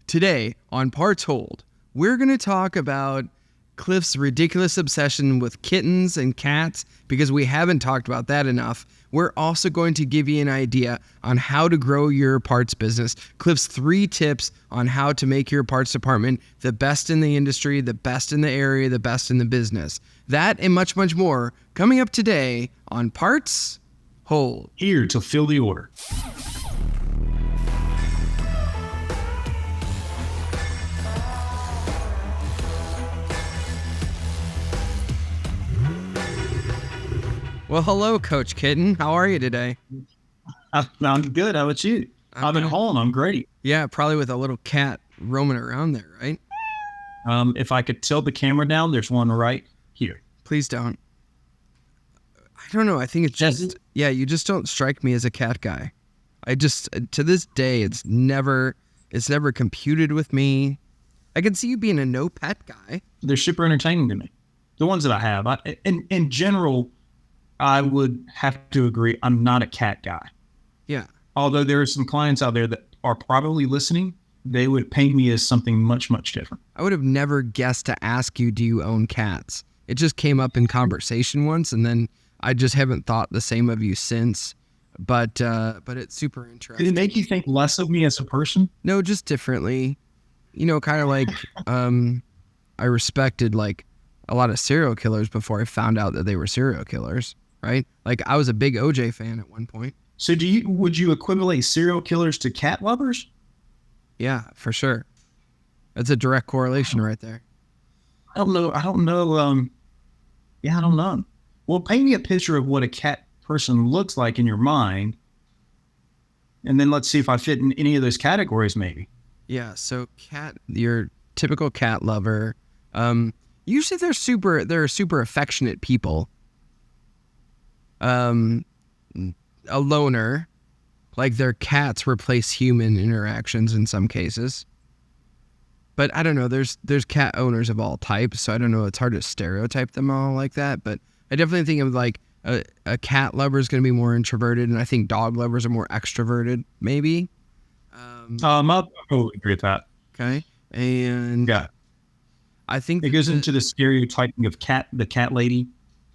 Today on Parts Hold, we're going to talk about Cliff's ridiculous obsession with kittens and cats because we haven't talked about that enough. We're also going to give you an idea on how to grow your parts business. Cliff's 3 tips on how to make your parts department the best in the industry, the best in the area, the best in the business. That and much, much more coming up today on Parts Hold. Here to fill the order. Well, hello, Coach Kitten. How are you today? I'm good. How about you? I'm at home. I'm great. Yeah, probably with a little cat roaming around there, right? If I could tilt the camera down, there's one right here. Please don't. I don't know. I think it's just, you just don't strike me as a cat guy. I just, to this day, it's never computed with me. I can see you being a no pet guy. They're super entertaining to me. The ones that I have. In general, I would have to agree, I'm not a cat guy. Yeah. Although there are some clients out there that are probably listening, they would paint me as something much, much different. I would have never guessed to ask you, do you own cats? It just came up in conversation once, and then I just haven't thought the same of you since. But it's super interesting. Did it make you think less of me as a person? No, just differently. You know, kind of like I respected like a lot of serial killers before I found out that they were serial killers. Right? Like I was a big OJ fan at one point. So would you equivalent serial killers to cat lovers? Yeah, for sure. That's a direct correlation right there. I don't know. I don't know. Well, paint me a picture of what a cat person looks like in your mind. And then let's see if I fit in any of those categories maybe. Yeah, so your typical cat lover, usually they're super affectionate people. A loner, like their cats replace human interactions in some cases. But I don't know, there's cat owners of all types, so I don't know, it's hard to stereotype them all like that, but I definitely think of like a cat lover is going to be more introverted, and I think dog lovers are more extroverted, maybe. I'll totally agree with that. Okay. And yeah, I think it goes into the stereotyping of the cat lady,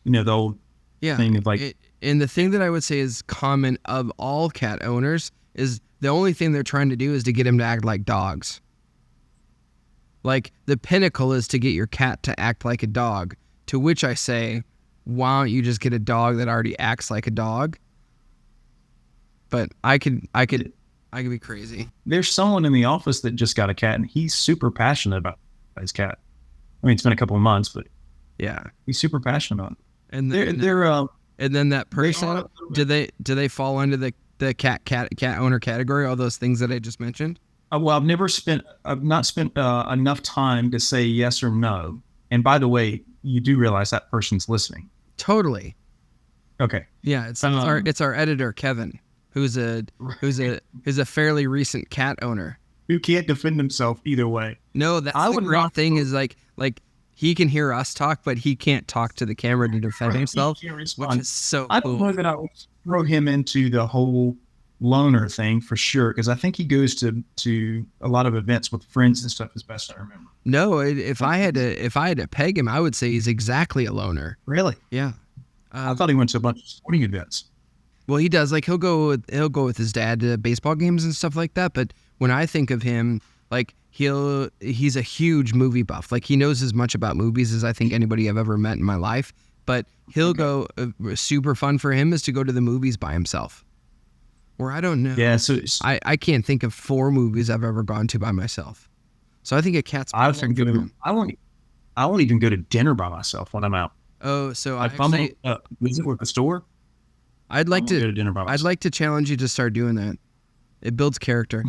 the old thing of like. And the thing that I would say is common of all cat owners is the only thing they're trying to do is to get him to act like dogs. Like the pinnacle is to get your cat to act like a dog, to which I say, why don't you just get a dog that already acts like a dog? But I could be crazy. There's someone in the office that just got a cat and he's super passionate about his cat. I mean, it's been a couple of months, but yeah, he's super passionate on it. And then that person, do they fall under the cat owner category? All those things that I just mentioned. Well, I've not spent enough time to say yes or no. And by the way, you do realize that person's listening. Totally. Okay. Yeah, it's our editor Kevin, who's a fairly recent cat owner who can't defend himself either way. No, that's the great thing is like he can hear us talk, but he can't talk to the camera to defend himself, which is so cool. I don't know that I would throw him into the whole loner thing for sure, because I think he goes to a lot of events with friends and stuff, as best I remember. No, if I had to peg him, I would say he's exactly a loner. Really? Yeah. I thought he went to a bunch of sporting events. Well, he does. Like he'll go with his dad to baseball games and stuff like that. But when I think of him, like he's a huge movie buff. Like he knows as much about movies as I think anybody I've ever met in my life. But he'll go super fun for him is to go to the movies by himself. Or I don't know. Yeah, so I can't think of 4 movies I've ever gone to by myself. So I think a cat's perfect for him. I won't even go to dinner by myself when I'm out. Oh, so if I'm visit with the store. I'd like to go to dinner by myself. I'd like to challenge you to start doing that. It builds character.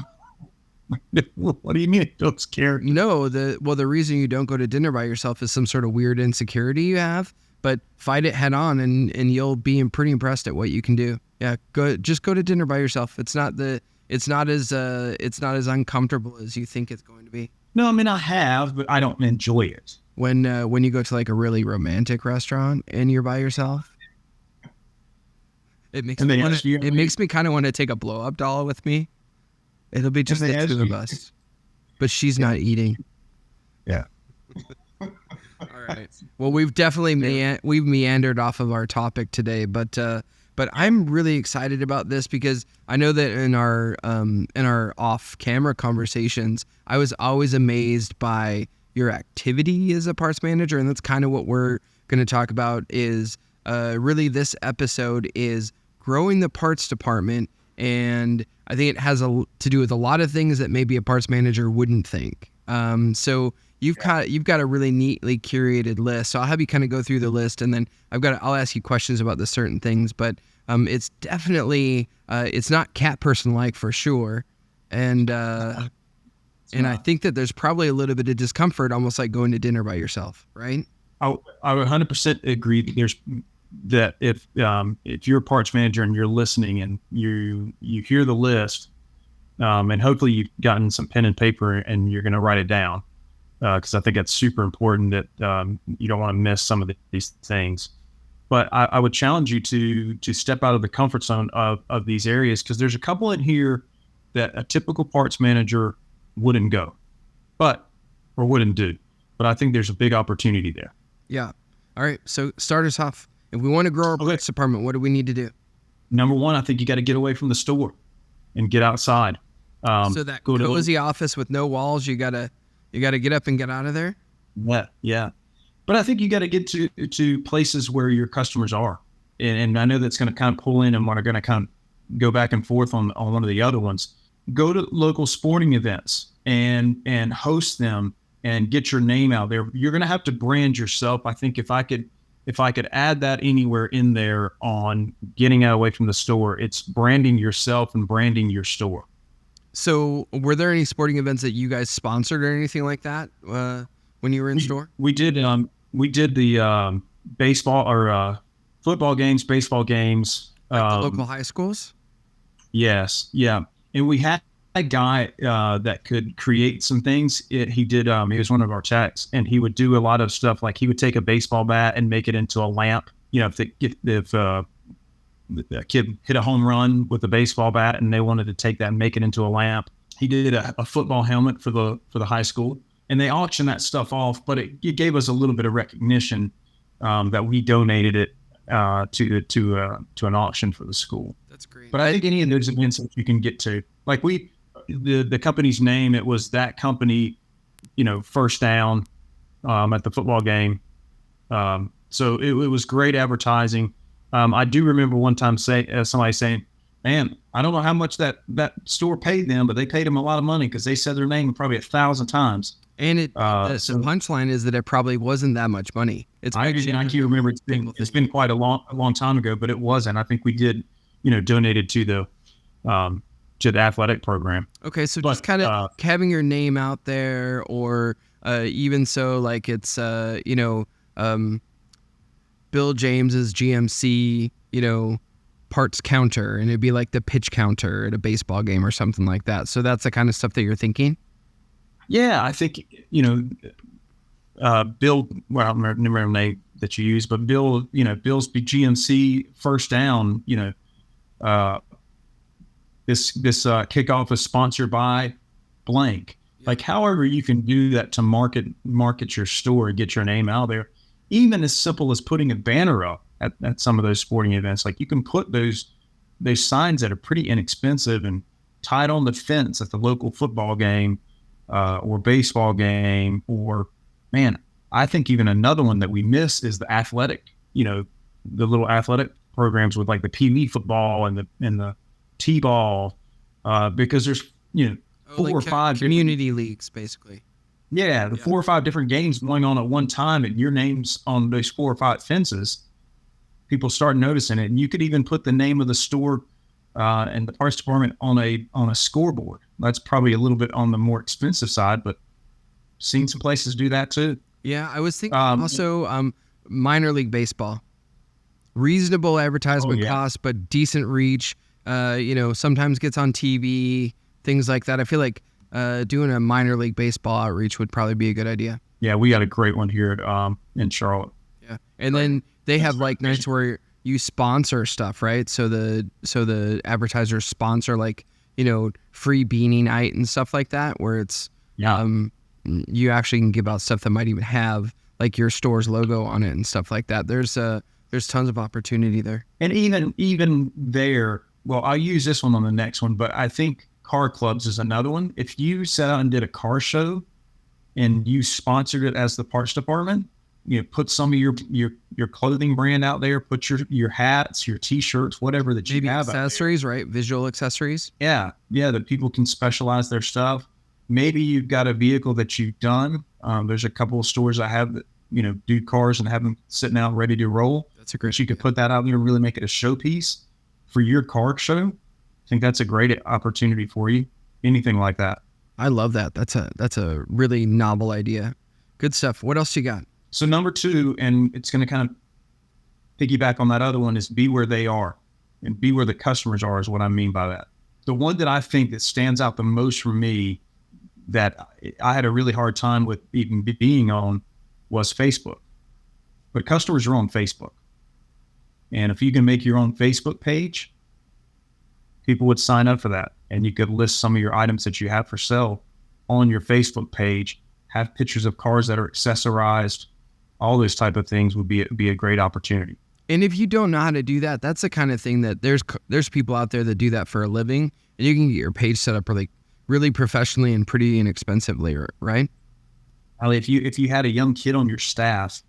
What do you mean it builds character? No, the reason you don't go to dinner by yourself is some sort of weird insecurity you have. But fight it head on, and you'll be pretty impressed at what you can do. Yeah, just go to dinner by yourself. It's not as uncomfortable as you think it's going to be. No, I mean I have, but I don't enjoy it. When you go to like a really romantic restaurant and you're by yourself, it makes me kind of want to take a blow up doll with me. It'll be just the 2 of us. but she's not eating. Yeah. All right. Well, we've definitely we've meandered off of our topic today, but I'm really excited about this because I know that in our off-camera conversations, I was always amazed by your activity as a parts manager, and that's kind of what we're going to talk about. Is really this episode is growing the parts department, and I think it has to do with a lot of things that maybe a parts manager wouldn't think. So you've got a really neatly curated list. So I'll have you kind of go through the list, and then I'll ask you questions about the certain things. But it's definitely it's not cat person like for sure, and I think that there's probably a little bit of discomfort, almost like going to dinner by yourself, right? I would 100% agree. That if you're a parts manager and you're listening and you hear the list, and hopefully you've gotten some pen and paper and you're going to write it down, because I think that's super important that you don't want to miss some of these things. But I would challenge you to step out of the comfort zone of these areas, because there's a couple in here that a typical parts manager wouldn't go, or wouldn't do. But I think there's a big opportunity there. Yeah. All right. So start us off. If we want to grow our parts department, what do we need to do? Number one, I think you got to get away from the store and get outside. So that cozy office with no walls, you gotta get up and get out of there. Yeah. But I think you got to get to places where your customers are, and I know that's going to kind of pull in, and we're going to kind of go back and forth on one of the other ones. Go to local sporting events and host them and get your name out there. You're going to have to brand yourself. I think if I could add that anywhere in there on getting away from the store, it's branding yourself and branding your store. So were there any sporting events that you guys sponsored or anything like that when you were in store? We did the baseball or football games, baseball games. Like the local high schools? Yes. Yeah. And we had a guy that could create some things. He was one of our techs, and he would do a lot of stuff. Like he would take a baseball bat and make it into a lamp. If the kid hit a home run with a baseball bat and they wanted to take that and make it into a lamp. He did a football helmet for the high school, and they auctioned that stuff off. But it gave us a little bit of recognition that we donated it to an auction for the school. That's great. But I think any of those events that you can get to, like the company's name, it was that company, first down at the football game. So it was great advertising. I do remember one time somebody saying, "Man, I don't know how much that store paid them, but they paid them a lot of money because they said their name probably 1,000 times." And the punchline is that it probably wasn't that much money. I can't remember. It's been quite a long time ago, but it wasn't. I think we did, donated to the athletic program. Okay, so just kind of having your name out there, or even so, like it's Bill James's GMC, parts counter, and it'd be like the pitch counter at a baseball game or something like that. So that's the kind of stuff that you're thinking? Yeah, I think, Bill, well, I don't remember the name that you use, but Bill, Bill's GMC first down, this kickoff is sponsored by blank. Yeah. Like, however you can do that to market your store and get your name out there, even as simple as putting a banner up at some of those sporting events. Like, you can put those signs that are pretty inexpensive and tied on the fence at the local football game or baseball game. Or, man, I think even another one that we miss is the athletic, the little athletic programs with like the PV football and the T-ball, because there's, 4 or 5 community leagues, basically. Yeah, 4 or 5 different games going on at one time, and your name's on those 4 or 5 fences. People start noticing it, and you could even put the name of the store and the parts department on a scoreboard. That's probably a little bit on the more expensive side, but seen some places do that too. Yeah, I was thinking also minor league baseball. Reasonable advertisement cost, but decent reach. Sometimes gets on TV, things like that. I feel like doing a minor league baseball outreach would probably be a good idea. Yeah, we got a great one here in Charlotte. Yeah, and then they have like nights where you sponsor stuff, right? So the advertisers sponsor like free beanie night and stuff like that, where it's Yeah. You actually can give out stuff that might even have like your store's logo on it and stuff like that. There's tons of opportunity there. And even there, well, I'll use this one on the next one, but I think car clubs is another one. If you set out and did a car show and you sponsored it as the parts department, put some of your clothing brand out there, put your hats, your t-shirts, whatever that you Maybe have accessories, right? Visual accessories. Yeah, that people can specialize their stuff. Maybe you've got a vehicle that you've done. There's a couple of stores I have that do cars and have them sitting out ready to roll. That's a great. You could put that out there and really make it a showpiece for your car show. I think that's a great opportunity for you. Anything like that. I love that. That's a really novel idea. Good stuff. What else you got? So number 2, and it's going to kind of piggyback on that other one, is be where they are and be where the customers are is what I mean by that. The one that I think that stands out the most for me that I had a really hard time with even being on was Facebook. But customers are on Facebook. And if you can make your own Facebook page, people would sign up for that. And you could list some of your items that you have for sale on your Facebook page, have pictures of cars that are accessorized, all those type of things would be a great opportunity. And if you don't know how to do that, that's the kind of thing that there's people out there that do that for a living, and you can get your page set up really professionally and pretty inexpensively, right? If you had a young kid on your staff,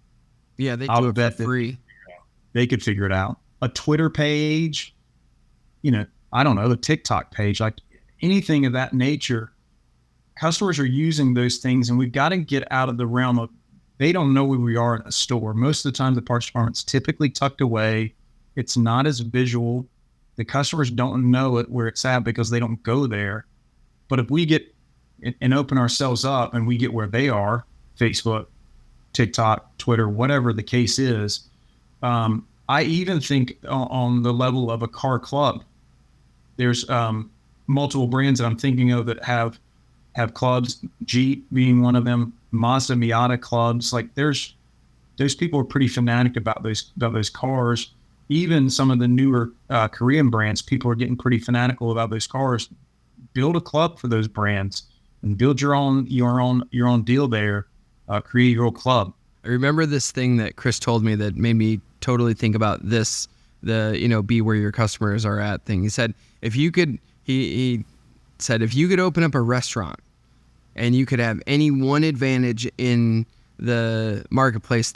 yeah, they do it for free. They could figure it out. A Twitter page, I don't know, the TikTok page, like anything of that nature. Customers are using those things, and we've got to get out of the realm of they don't know where we are in a store. Most of the time, the parts department's typically tucked away. It's not as visual. The customers don't know where it's at because they don't go there. But if we get and open ourselves up and we get where they are, Facebook, TikTok, Twitter, whatever the case is, I even think on the level of a car club, there's multiple brands that I'm thinking of that have clubs, Jeep being one of them, Mazda, Miata clubs. Like those people are pretty fanatic about those cars. Even some of the newer Korean brands, people are getting pretty fanatical about those cars. Build a club for those brands and build your own deal there. Create your own club. I remember this thing that Chris told me that made me totally think about this, be where your customers are at thing. He said, he said, if you could open up a restaurant and you could have any one advantage in the marketplace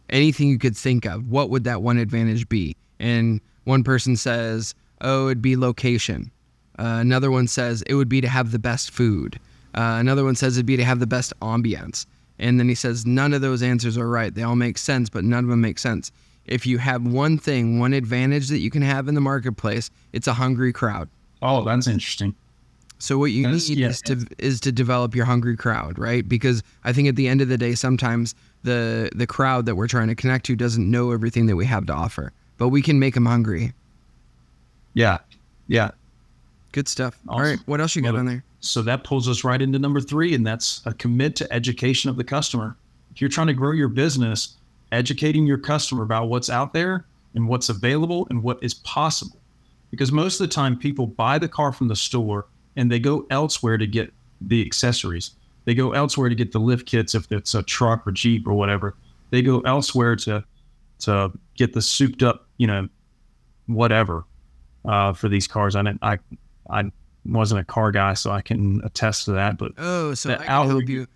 anything you could think of, what would that one advantage be? And one person says, it'd be location. Another one says it would be to have the best food. Another one says it'd be to have the best ambiance. And then he says, none of those answers are right. They all make sense, but none of them make sense. If you have one advantage that you can have in the marketplace, it's a hungry crowd. Oh, that's interesting. So what you need is to develop your hungry crowd, right? Because I think at the end of the day, sometimes the crowd that we're trying to connect to doesn't know everything that we have to offer, but we can make them hungry. Yeah. Good stuff. Awesome. All right, what else you got on there? So that pulls us right into number 3, and that's a commit to education of the customer. If you're trying to grow your business, educating your customer about what's out there and what's available and what is possible. Because most of the time people buy the car from the store and they go elsewhere to get the accessories. They go elsewhere to get the lift kits if it's a truck or Jeep or whatever. They go elsewhere to get the souped up, whatever for these cars. I wasn't a car guy, so I can attest to that. But so I can help you.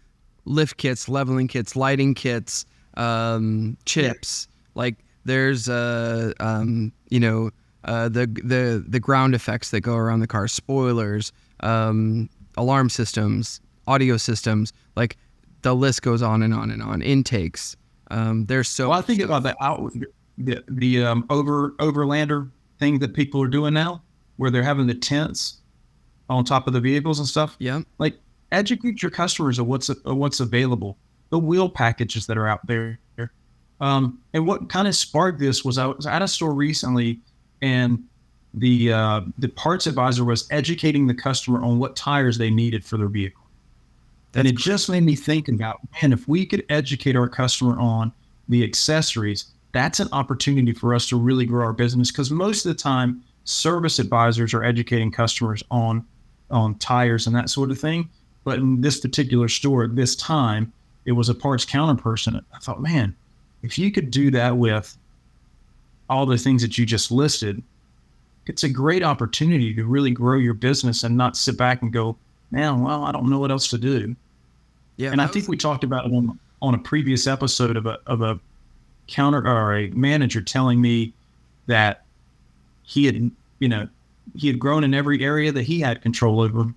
Lift kits, leveling kits, lighting kits, chips. Yeah. Like there's the ground effects that go around the car, spoilers, alarm systems, audio systems. Like the list goes on and on and on. Intakes. There's so. Well, I think about the overlander thing that people are doing now, where they're having the tents on top of the vehicles and stuff. Yeah. Like educate your customers of what's available, the wheel packages that are out there. And what kind of sparked this was I was at a store recently, and the parts advisor was educating the customer on what tires they needed for their vehicle. And it just made me think about, man, if we could educate our customer on the accessories, that's an opportunity for us to really grow our business. Because most of the time, service advisors are educating customers on tires and that sort of thing. But in this particular store at this time, it was a parts counter person. I thought, man, if you could do that with all the things that you just listed, it's a great opportunity to really grow your business and not sit back and go, man, well, I don't know what else to do. Yeah. And I think we talked about it on a previous episode of a counter or a manager telling me that he had grown in every area that he had control over.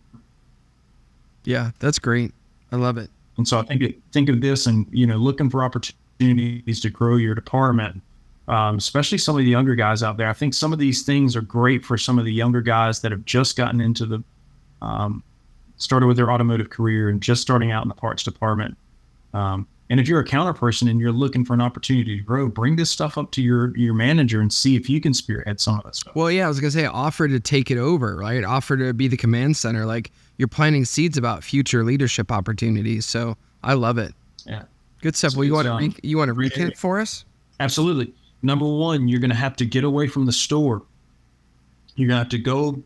Yeah, that's great. I love it. And so I think of this and, looking for opportunities to grow your department, especially some of the younger guys out there. I think some of these things are great for some of the younger guys that have just gotten into the, started with their automotive career and just starting out in the parts department. And if you're a counter person and you're looking for an opportunity to grow, bring this stuff up to your manager and see if you can spearhead some of that stuff. Well, yeah, I was going to say offer to take it over, right? Offer to be the command center. Like you're planting seeds about future leadership opportunities. So I love it. Yeah. Good stuff. Well, you want to recap it for us? Absolutely. Number one, you're going to have to get away from the store. You're going to have to go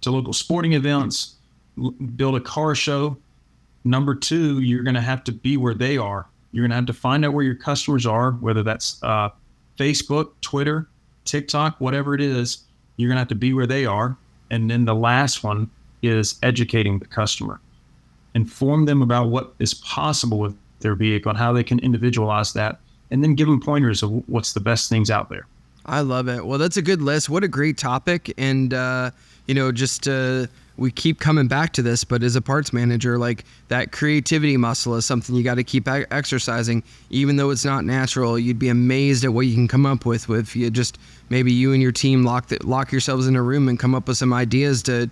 to local sporting events, build a car show. Number two, you're going to have to be where they are. You're going to have to find out where your customers are, whether that's Facebook, Twitter, TikTok, whatever it is. You're going to have to be where they are. And then the last one is educating the customer. Inform them about what is possible with their vehicle and how they can individualize that, and then give them pointers of what's the best things out there. I love it. Well, that's a good list. What a great topic. And, we keep coming back to this, but as a parts manager, like that creativity muscle is something you got to keep exercising, even though it's not natural. You'd be amazed at what you can come up with if you just, maybe you and your team lock yourselves in a room and come up with some ideas to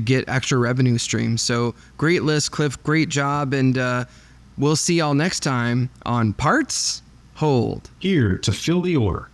get extra revenue streams. So great list, Cliff. Great job. And we'll see y'all next time on Parts Hold. Here to fill the order.